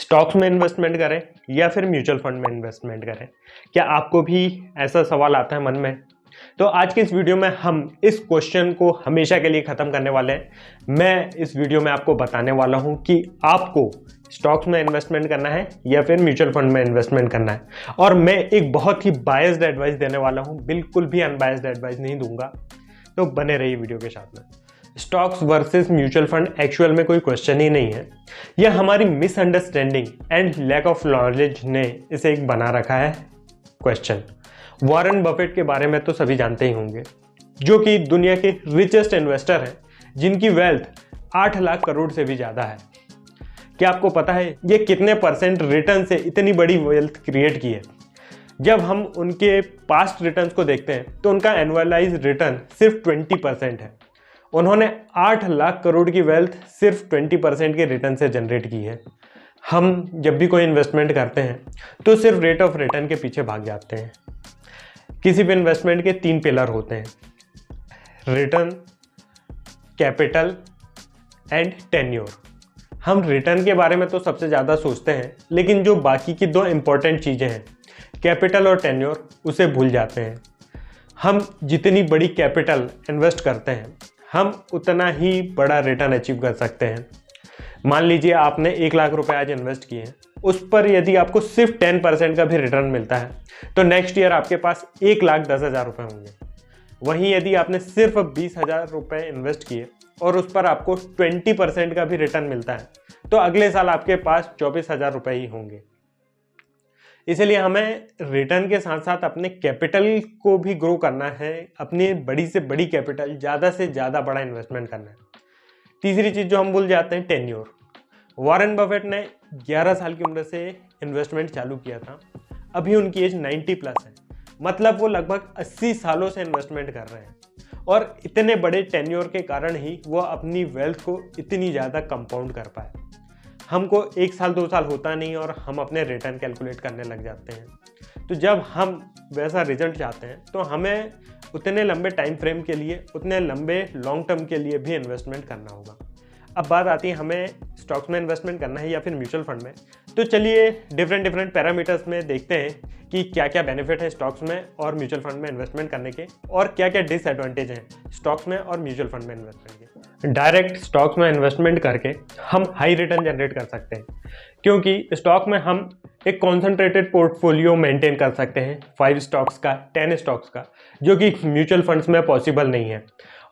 Stocks में investment करें या फिर म्यूचुअल फंड में इन्वेस्टमेंट करें? क्या आपको भी ऐसा सवाल आता है मन में? तो आज के इस वीडियो में हम इस क्वेश्चन को हमेशा के लिए खत्म करने वाले हैं। मैं इस वीडियो में आपको बताने वाला हूं कि आपको स्टॉक्स में इन्वेस्टमेंट करना है या फिर म्यूचुअल फंड में इन्वेस्टमेंट करना है। और मैं एक बहुत ही बायस्ड एडवाइस देने वाला हूं, बिल्कुल भी अनबायस्ड एडवाइस नहीं दूंगा। तो बने रहिए वीडियो के साथ में। Stocks versus mutual fund actual में कोई क्वेश्चन ही नहीं है। यह हमारी misunderstanding and lack of knowledge ने इसे एक बना रखा है क्वेश्चन। वॉरेन बफेट के बारे में तो सभी जानते ही होंगे, जो कि दुनिया के रिचेस्ट इन्वेस्टर हैं, जिनकी वेल्थ 8 लाख करोड़ से भी ज़्यादा है। क्या आपको पता है ये कितने परसेंट रिटर्न से इतनी बड़ी वेल्थ क्रिएट की है? जब हम उनके पास्ट रिटर्न्स को देखते हैं तो उनका एनुअलाइज रिटर्न सिर्फ 20% है। उन्होंने 8 लाख करोड़ की वेल्थ सिर्फ 20% के रिटर्न से जनरेट की है। हम जब भी कोई इन्वेस्टमेंट करते हैं तो सिर्फ रेट ऑफ रिटर्न के पीछे भाग जाते हैं। किसी भी इन्वेस्टमेंट के 3 पिलर होते हैं: रिटर्न, कैपिटल एंड टेन्योर। हम रिटर्न के बारे में तो सबसे ज़्यादा सोचते हैं, लेकिन जो बाकी की 2 इंपॉर्टेंट चीज़ें हैं, कैपिटल और टेन्योर, उसे भूल जाते हैं। हम जितनी बड़ी कैपिटल इन्वेस्ट करते हैं, हम उतना ही बड़ा रिटर्न अचीव कर सकते हैं। मान लीजिए आपने 1 लाख रुपए आज इन्वेस्ट किए हैं, उस पर यदि आपको सिर्फ 10% का भी रिटर्न मिलता है तो नेक्स्ट ईयर आपके पास 1,10,000 रुपये होंगे। वहीं यदि आपने सिर्फ 20,000 रुपये इन्वेस्ट किए और उस पर आपको 20% का भी रिटर्न मिलता है तो अगले साल आपके पास 24,000 रुपये ही होंगे। इसलिए हमें रिटर्न के साथ साथ अपने कैपिटल को भी ग्रो करना है, अपनी बड़ी से बड़ी कैपिटल, ज़्यादा से ज़्यादा बड़ा इन्वेस्टमेंट करना है। तीसरी चीज़ जो हम भूल जाते हैं, टेन्योर। वॉरेन बफेट ने 11 साल की उम्र से इन्वेस्टमेंट चालू किया था। अभी उनकी एज 90+ है, मतलब वो लगभग 80 सालों से इन्वेस्टमेंट कर रहे हैं। और इतने बड़े टेन्योर के कारण ही वो अपनी वेल्थ को इतनी ज़्यादा कंपाउंड कर पाए। हमको 1 साल 2 साल होता नहीं और हम अपने रिटर्न कैलकुलेट करने लग जाते हैं। तो जब हम वैसा रिजल्ट चाहते हैं तो हमें उतने लंबे टाइम फ्रेम के लिए, उतने लंबे लॉन्ग टर्म के लिए भी इन्वेस्टमेंट करना होगा। अब बात आती है हमें स्टॉक्स में इन्वेस्टमेंट करना है या फिर म्यूचुअल फंड में। तो चलिए डिफरेंट पैरामीटर्स में देखते हैं कि क्या क्या बेनिफिट है स्टॉक्स में और म्यूचुअल फंड में इन्वेस्टमेंट करने के, और क्या क्या डिसएडवांटेज हैं स्टॉक्स में और म्यूचुअल फंड में इन्वेस्टमेंट के। डायरेक्ट स्टॉक्स में इन्वेस्टमेंट करके हम हाई रिटर्न जनरेट कर सकते हैं, क्योंकि स्टॉक में हम एक कॉन्सेंट्रेटेड पोर्टफोलियो मेंटेन कर सकते हैं 5 स्टॉक्स का, 10 स्टॉक्स का, जो कि म्यूचुअल फंड्स में पॉसिबल नहीं है।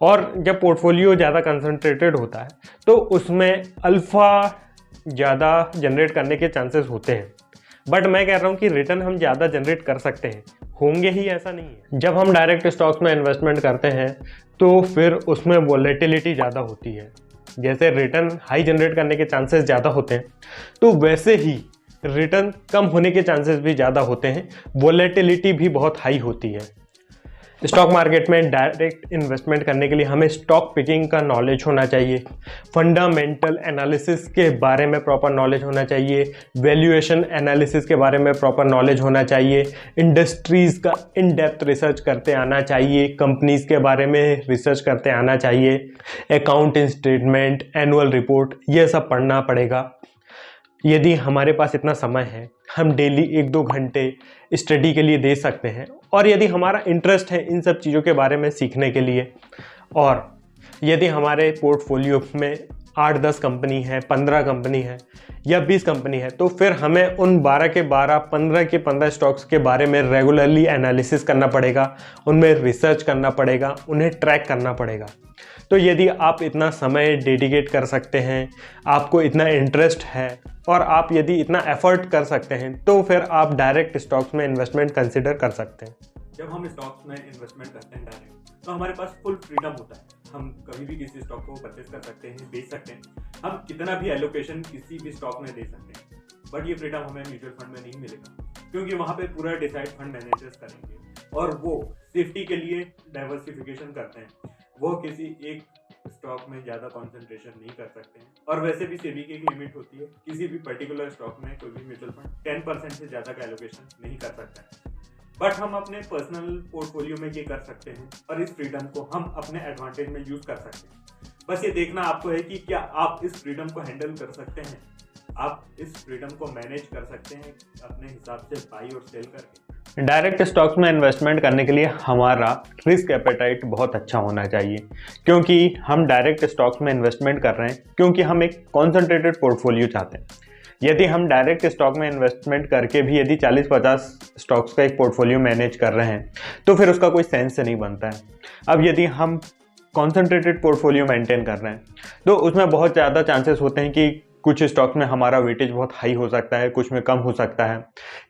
और जब पोर्टफोलियो ज़्यादा कंसंट्रेटेड होता है तो उसमें अल्फ़ा ज़्यादा जनरेट करने के चांसेस होते हैं। बट मैं कह रहा हूँ कि रिटर्न हम ज़्यादा जनरेट कर सकते हैं, होंगे ही ऐसा नहीं है। जब हम डायरेक्ट स्टॉक्स में इन्वेस्टमेंट करते हैं तो फिर उसमें वॉलेटिलिटी ज़्यादा होती है। जैसे रिटर्न हाई जनरेट करने के चांसेस ज़्यादा होते हैं, तो वैसे ही रिटर्न कम होने के चांसेस भी ज़्यादा होते हैं, वॉलेटिलिटी भी बहुत हाई होती है। स्टॉक मार्केट में डायरेक्ट इन्वेस्टमेंट करने के लिए हमें स्टॉक पिकिंग का नॉलेज होना चाहिए, फंडामेंटल एनालिसिस के बारे में प्रॉपर नॉलेज होना चाहिए, वैल्यूएशन एनालिसिस के बारे में प्रॉपर नॉलेज होना चाहिए, इंडस्ट्रीज़ का इन डेप्थ रिसर्च करते आना चाहिए, कंपनीज़ के बारे में रिसर्च करते आना चाहिए, अकाउंट स्टेटमेंट, एनुअल रिपोर्ट, ये सब पढ़ना पड़ेगा। यदि हमारे पास इतना समय है, हम डेली 1-2 घंटे स्टडी के लिए दे सकते हैं। और यदि हमारा इंटरेस्ट है इन सब चीज़ों के बारे में सीखने के लिए, और यदि हमारे पोर्टफोलियो में 8-10 कंपनी है, 15 कंपनी है या 20 कंपनी है, तो फिर हमें उन 12 के 12, 15 के 15 स्टॉक्स के बारे में रेगुलरली एनालिसिस करना पड़ेगा, उनमें रिसर्च करना पड़ेगा, उन्हें ट्रैक करना पड़ेगा। तो यदि आप इतना समय डेडिकेट कर सकते हैं, आपको इतना इंटरेस्ट है और आप यदि इतना एफर्ट कर सकते हैं, तो फिर आप डायरेक्ट स्टॉक्स में इन्वेस्टमेंट कंसिडर कर सकते हैं। जब हम स्टॉक्स में इन्वेस्टमेंट करते हैं डायरेक्ट, तो हमारे पास फुल फ्रीडम होता है। हम कभी भी किसी स्टॉक को परचेस कर सकते हैं, बेच सकते हैं, हम कितना भी एलोकेशन किसी भी स्टॉक में दे सकते हैं। बट ये फ्रीडम हमें म्यूचुअल फंड में नहीं मिलेगा, क्योंकि वहाँ पे पूरा डिसाइड फंड मैनेजर्स करेंगे और वो सेफ्टी के लिए डाइवर्सिफिकेशन करते हैं। वो किसी एक स्टॉक में ज़्यादा कंसंट्रेशन नहीं कर सकते हैं। और वैसे भी सेबी की एक लिमिट होती है, किसी भी पर्टिकुलर स्टॉक में कोई भी म्यूचुअल फंड 10% से ज़्यादा का एलोकेशन नहीं कर सकता है। बट हम अपने पर्सनल पोर्टफोलियो में ये कर सकते हैं और इस फ्रीडम को हम अपने एडवांटेज में यूज़ कर सकते हैं। बस ये देखना आपको है कि क्या आप इस फ्रीडम को हैंडल कर सकते हैं। आप इस फ्रीडम को मैनेज कर सकते हैं अपने हिसाब से बाई और सेल करके। डायरेक्ट स्टॉक्स में इन्वेस्टमेंट करने के लिए हमारा रिस्क एपेटाइट बहुत अच्छा होना चाहिए, क्योंकि हम डायरेक्ट स्टॉक्स में इन्वेस्टमेंट कर रहे हैं क्योंकि हम एक कॉन्सेंट्रेटेड पोर्टफोलियो चाहते हैं। यदि हम डायरेक्ट स्टॉक में इन्वेस्टमेंट करके भी यदि 40-50 स्टॉक्स का एक पोर्टफोलियो मैनेज कर रहे हैं तो फिर उसका कोई सेंस नहीं बनता है। अब यदि हम कॉन्सेंट्रेटेड पोर्टफोलियो मेंटेन कर रहे हैं तो उसमें बहुत ज़्यादा चांसेस होते हैं कि कुछ स्टॉक में हमारा वेटेज बहुत हाई हो सकता है, कुछ में कम हो सकता है।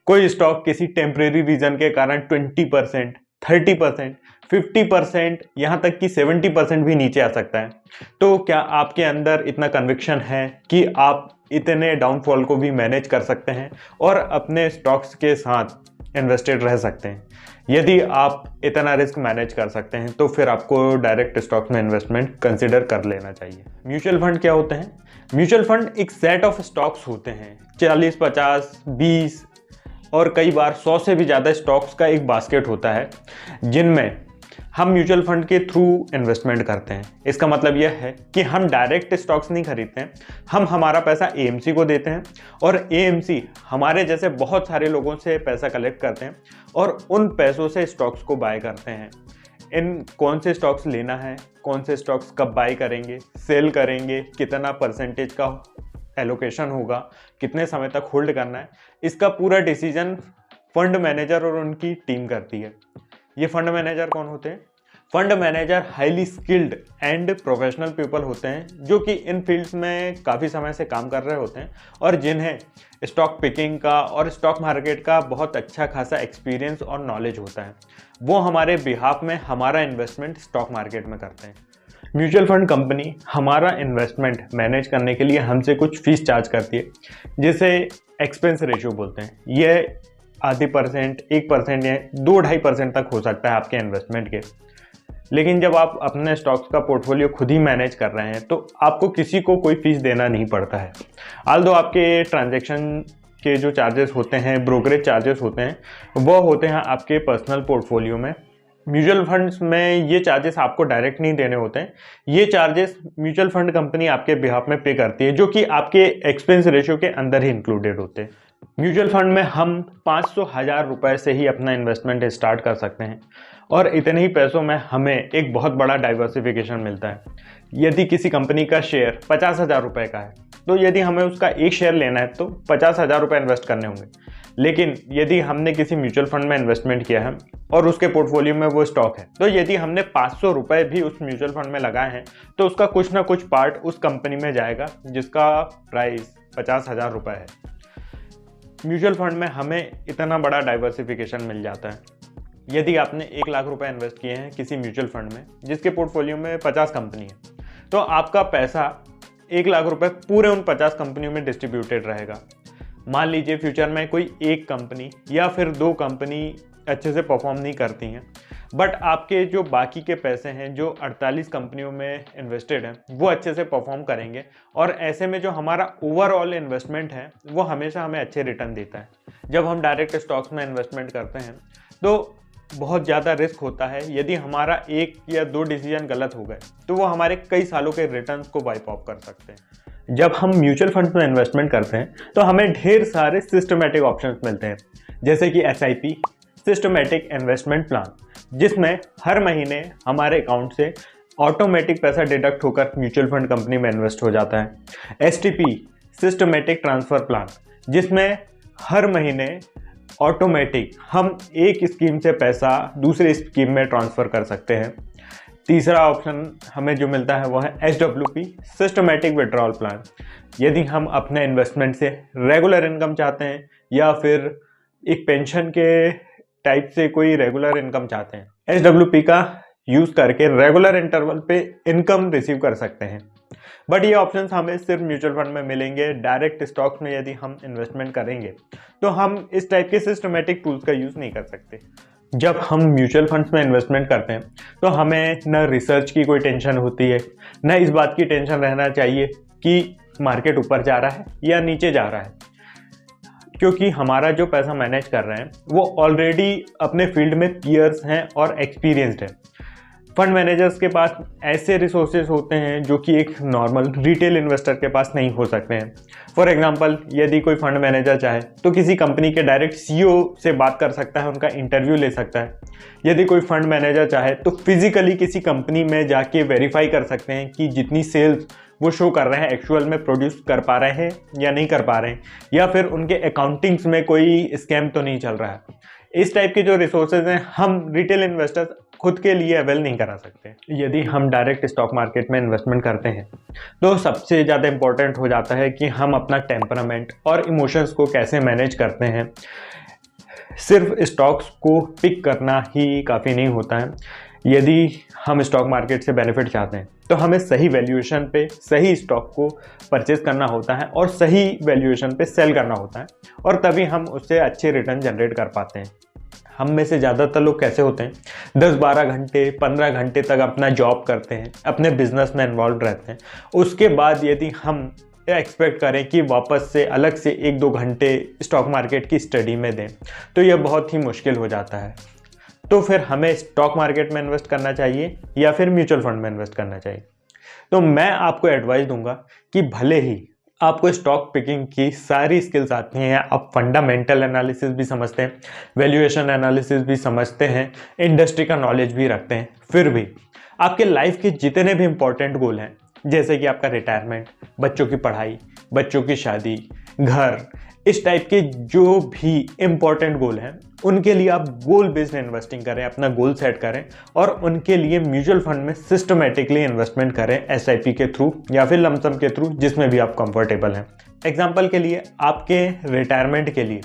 कोई स्टॉक किसी टेम्परेरी रीजन के कारण 20%, 30%, 50%, यहाँ तक कि 70% भी नीचे आ सकता है। तो क्या आपके अंदर इतना कन्विक्शन है कि आप इतने डाउनफॉल को भी मैनेज कर सकते हैं और अपने स्टॉक्स के साथ इन्वेस्टेड रह सकते हैं? यदि आप इतना रिस्क मैनेज कर सकते हैं तो फिर आपको डायरेक्ट स्टॉक्स में इन्वेस्टमेंट कंसिडर कर लेना चाहिए। म्यूचुअल फंड क्या होते हैं? म्यूचुअल फंड एक सेट ऑफ स्टॉक्स होते हैं, 40, 50, 20 और कई बार 100 से भी ज़्यादा स्टॉक्स का एक बास्केट होता है जिनमें हम म्यूचुअल फंड के थ्रू इन्वेस्टमेंट करते हैं। इसका मतलब यह है कि हम डायरेक्ट स्टॉक्स नहीं खरीदते हैं, हम हमारा पैसा एएमसी को देते हैं और एएमसी हमारे जैसे बहुत सारे लोगों से पैसा कलेक्ट करते हैं और उन पैसों से स्टॉक्स को बाय करते हैं। इन कौन से स्टॉक्स लेना है, कौन से स्टॉक्स कब बाय करेंगे, सेल करेंगे, कितना परसेंटेज का एलोकेशन होगा, कितने समय तक होल्ड करना है, इसका पूरा डिसीजन फंड मैनेजर और उनकी टीम करती है। ये फंड मैनेजर कौन होते हैं? Fund manager highly skilled and professional people होते हैं जो कि इन फील्ड्स में काफ़ी समय से काम कर रहे होते हैं और जिन्हें स्टॉक पिकिंग का और स्टॉक मार्केट का बहुत अच्छा खासा एक्सपीरियंस और नॉलेज होता है। वो हमारे बिहाफ में हमारा इन्वेस्टमेंट स्टॉक मार्केट में करते हैं। म्यूचुअल फंड कंपनी हमारा इन्वेस्टमेंट मैनेज करने के लिए हमसे कुछ फीस चार्ज करती है, जिसे एक्सपेंस रेशियो बोलते हैं। ये आधी %, 1% या 2-2.5% तक हो सकता है आपके इन्वेस्टमेंट के। लेकिन जब आप अपने स्टॉक्स का पोर्टफोलियो खुद ही मैनेज कर रहे हैं तो आपको किसी को कोई फीस देना नहीं पड़ता है। आल्दो आपके ट्रांजैक्शन के जो चार्जेस होते हैं, ब्रोकरेज चार्जेस होते हैं, वो होते हैं आपके पर्सनल पोर्टफोलियो में। म्यूचुअल फंड्स में ये चार्जेस आपको डायरेक्ट नहीं देने होते हैं, ये चार्जेस म्यूचुअल फंड कंपनी आपके बिहाफ में पे करती है, जो कि आपके एक्सपेंस रेशियो के अंदर ही इंक्लूडेड होते हैं। म्यूचुअल फंड में हम 500,000 रुपए से ही अपना इन्वेस्टमेंट स्टार्ट कर सकते हैं और इतने ही पैसों में हमें एक बहुत बड़ा डाइवर्सिफिकेशन मिलता है। यदि किसी कंपनी का शेयर 50,000 रुपए का है तो यदि हमें उसका एक शेयर लेना है तो 50,000 रुपये इन्वेस्ट करने होंगे। लेकिन यदि हमने किसी म्यूचुअल फंड में इन्वेस्टमेंट किया है और उसके पोर्टफोलियो में वो स्टॉक है, तो यदि हमने 500 रुपये भी उस म्यूचुअल फंड में लगाए हैं तो उसका कुछ ना कुछ पार्ट उस कंपनी में जाएगा जिसका प्राइस 50,000 रुपये है। म्यूचुअल फंड में हमें इतना बड़ा डाइवर्सिफिकेशन मिल जाता है। यदि आपने 1 लाख रुपए इन्वेस्ट किए हैं किसी म्यूचुअल फंड में जिसके पोर्टफोलियो में 50 कंपनी है, तो आपका पैसा 1 लाख रुपए पूरे उन 50 कंपनियों में डिस्ट्रीब्यूटेड रहेगा। मान लीजिए फ्यूचर में कोई एक कंपनी या फिर 2 कंपनी अच्छे से परफॉर्म नहीं करती हैं, बट आपके जो बाकी के पैसे हैं जो 48 कंपनियों में इन्वेस्टेड हैं वो अच्छे से परफॉर्म करेंगे और ऐसे में जो हमारा ओवरऑल इन्वेस्टमेंट है वो हमेशा हमें अच्छे रिटर्न देता है। जब हम डायरेक्ट स्टॉक्स में इन्वेस्टमेंट करते हैं तो बहुत ज़्यादा रिस्क होता है। यदि हमारा 1 या 2 डिसीजन गलत हो गए तो वो हमारे कई सालों के रिटर्न्स को वाइप ऑफ कर सकते हैं। जब हम म्यूचुअल फंड में इन्वेस्टमेंट करते हैं तो हमें ढेर सारे सिस्टमेटिक ऑप्शंस मिलते हैं, जैसे कि SIP, सिस्टमेटिक इन्वेस्टमेंट प्लान, जिसमें हर महीने हमारे अकाउंट से ऑटोमेटिक पैसा डिडक्ट होकर म्यूचुअल फंड कंपनी में इन्वेस्ट हो जाता है। STP, सिस्टमेटिक ट्रांसफ़र प्लान, जिसमें हर महीने ऑटोमेटिक हम एक स्कीम से पैसा दूसरे स्कीम में ट्रांसफ़र कर सकते हैं। तीसरा ऑप्शन हमें जो मिलता है वो है SWP, सिस्टमेटिक विड्रॉल प्लान। यदि हम अपने इन्वेस्टमेंट से रेगुलर इनकम चाहते हैं या फिर एक पेंशन के टाइप से कोई रेगुलर इनकम चाहते हैं, SWP का यूज़ करके रेगुलर इंटरवल पे इनकम रिसीव कर सकते हैं। बट ये ऑप्शंस हमें सिर्फ म्यूचुअल फंड में मिलेंगे। डायरेक्ट स्टॉक्स में यदि हम इन्वेस्टमेंट करेंगे तो हम इस टाइप के सिस्टमेटिक टूल्स का यूज़ नहीं कर सकते। जब हम म्यूचुअल फंड्स में इन्वेस्टमेंट करते हैं तो हमें न रिसर्च की कोई टेंशन होती है, न इस बात की टेंशन रहना चाहिए कि मार्केट ऊपर जा रहा है या नीचे जा रहा है, क्योंकि हमारा जो पैसा मैनेज कर रहे हैं वो ऑलरेडी अपने फील्ड में पीयर्स हैं और एक्सपीरियंस्ड है। फंड मैनेजर्स के पास ऐसे रिसोर्सेज होते हैं जो कि एक नॉर्मल रिटेल इन्वेस्टर के पास नहीं हो सकते हैं। फॉर एग्जांपल, यदि कोई फंड मैनेजर चाहे तो किसी कंपनी के डायरेक्ट सीईओ से बात कर सकता है, उनका इंटरव्यू ले सकता है। यदि कोई फंड मैनेजर चाहे तो फिजिकली किसी कंपनी में जाके वेरीफाई कर सकते हैं कि जितनी सेल्स वो शो कर रहे हैं एक्चुअल में प्रोड्यूस कर पा रहे हैं या नहीं कर पा रहे हैं, या फिर उनके अकाउंटिंग्स में कोई स्कैम तो नहीं चल रहा है। इस टाइप के जो रिसोर्सेज हैं हम रिटेल इन्वेस्टर्स खुद के लिए अवेल नहीं करा सकते। यदि हम डायरेक्ट स्टॉक मार्केट में इन्वेस्टमेंट करते हैं तो सबसे ज़्यादा इंपॉर्टेंट हो जाता है कि हम अपना टेम्परामेंट और इमोशंस को कैसे मैनेज करते हैं। सिर्फ स्टॉक्स को पिक करना ही काफ़ी नहीं होता है। यदि हम स्टॉक मार्केट से बेनिफिट चाहते हैं तो हमें सही वैल्यूएशन पे सही स्टॉक को परचेज करना होता है और सही वैल्यूएशन पे सेल करना होता है, और तभी हम उससे अच्छे रिटर्न जनरेट कर पाते हैं। हम में से ज़्यादातर लोग कैसे होते हैं, 10-12 घंटे 15 घंटे तक अपना जॉब करते हैं, अपने बिजनेस में इन्वॉल्व रहते हैं। उसके बाद यदि हम एक्सपेक्ट करें कि वापस से अलग से 1-2 घंटे स्टॉक मार्केट की स्टडी में दें तो यह बहुत ही मुश्किल हो जाता है। तो फिर हमें स्टॉक मार्केट में इन्वेस्ट करना चाहिए या फिर म्यूचुअल फंड में इन्वेस्ट करना चाहिए। तो मैं आपको एडवाइस दूंगा कि भले ही आपको स्टॉक पिकिंग की सारी स्किल्स आती हैं, आप फंडामेंटल एनालिसिस भी समझते हैं, वैल्यूएशन एनालिसिस भी समझते हैं, इंडस्ट्री का नॉलेज भी रखते हैं, फिर भी आपके लाइफ के जितने भी इंपॉर्टेंट गोल हैं, जैसे कि आपका रिटायरमेंट, बच्चों की पढ़ाई, बच्चों की शादी, घर, इस टाइप के जो भी इम्पॉर्टेंट गोल हैं उनके लिए आप गोल बेस्ड इन्वेस्टिंग करें, अपना गोल सेट करें और उनके लिए म्यूचुअल फंड में सिस्टमेटिकली इन्वेस्टमेंट करें, एसआईपी के थ्रू या फिर लमसम के थ्रू, जिसमें भी आप कंफर्टेबल हैं। एग्जाम्पल के लिए आपके रिटायरमेंट के लिए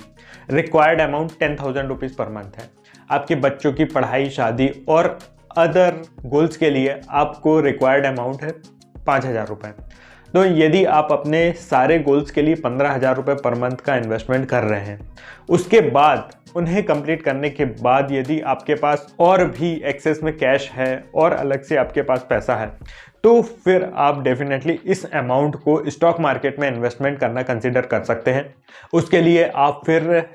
required amount 10,000 rupees per month है। आपके बच्चों की पढ़ाई, शादी और अदर गोल्स के लिए आपको रिक्वायर्ड अमाउंट है 5,000 रुपये। तो यदि आप अपने सारे गोल्स के लिए 15,000 रुपये पर मंथ का इन्वेस्टमेंट कर रहे हैं, उसके बाद उन्हें कंप्लीट करने के बाद यदि आपके पास और भी एक्सेस में कैश है और अलग से आपके पास पैसा है, तो फिर आप डेफिनेटली इस अमाउंट को स्टॉक मार्केट में इन्वेस्टमेंट करना कंसिडर कर सकते हैं। उसके लिए आप फिर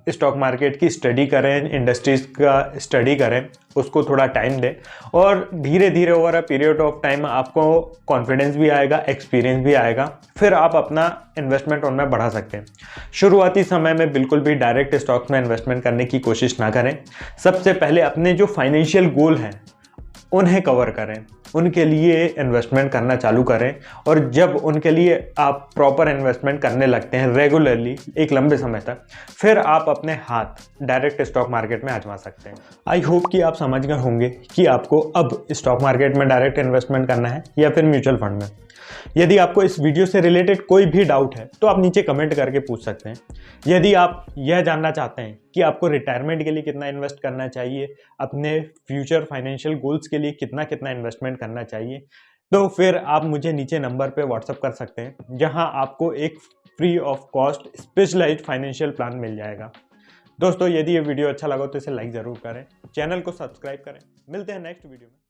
स्टॉक मार्केट की स्टडी करें, इंडस्ट्रीज का स्टडी करें, उसको थोड़ा टाइम दें और धीरे धीरे over a period of time आपको कॉन्फिडेंस भी आएगा, एक्सपीरियंस भी आएगा, फिर आप अपना इन्वेस्टमेंट उनमें बढ़ा सकते हैं। शुरुआती समय में बिल्कुल भी डायरेक्ट स्टॉक्स में इन्वेस्टमेंट करने की कोशिश ना करें। सबसे पहले अपने जो फाइनेंशियल गोल हैं उन्हें कवर करें, उनके लिए इन्वेस्टमेंट करना चालू करें, और जब उनके लिए आप प्रॉपर इन्वेस्टमेंट करने लगते हैं रेगुलरली एक लंबे समय तक, फिर आप अपने हाथ डायरेक्ट स्टॉक मार्केट में आजमा सकते हैं। आई होप कि आप समझ गए होंगे कि आपको अब स्टॉक मार्केट में डायरेक्ट इन्वेस्टमेंट करना है या फिर म्यूचुअल फंड में। यदि आपको इस वीडियो से रिलेटेड कोई भी डाउट है तो आप नीचे कमेंट करके पूछ सकते हैं। यदि आप यह जानना चाहते हैं कि आपको रिटायरमेंट के लिए कितना इन्वेस्ट करना चाहिए, अपने फ्यूचर फाइनेंशियल गोल्स के लिए कितना कितना इन्वेस्टमेंट करना चाहिए, तो फिर आप मुझे नीचे नंबर पे व्हाट्सअप कर सकते हैं, जहां आपको एक free of cost specialized financial plan मिल जाएगा। दोस्तों, यदि ये वीडियो अच्छा लगा तो इसे लाइक ज़रूर करें, चैनल को सब्सक्राइब करें। मिलते हैं नेक्स्ट वीडियो में।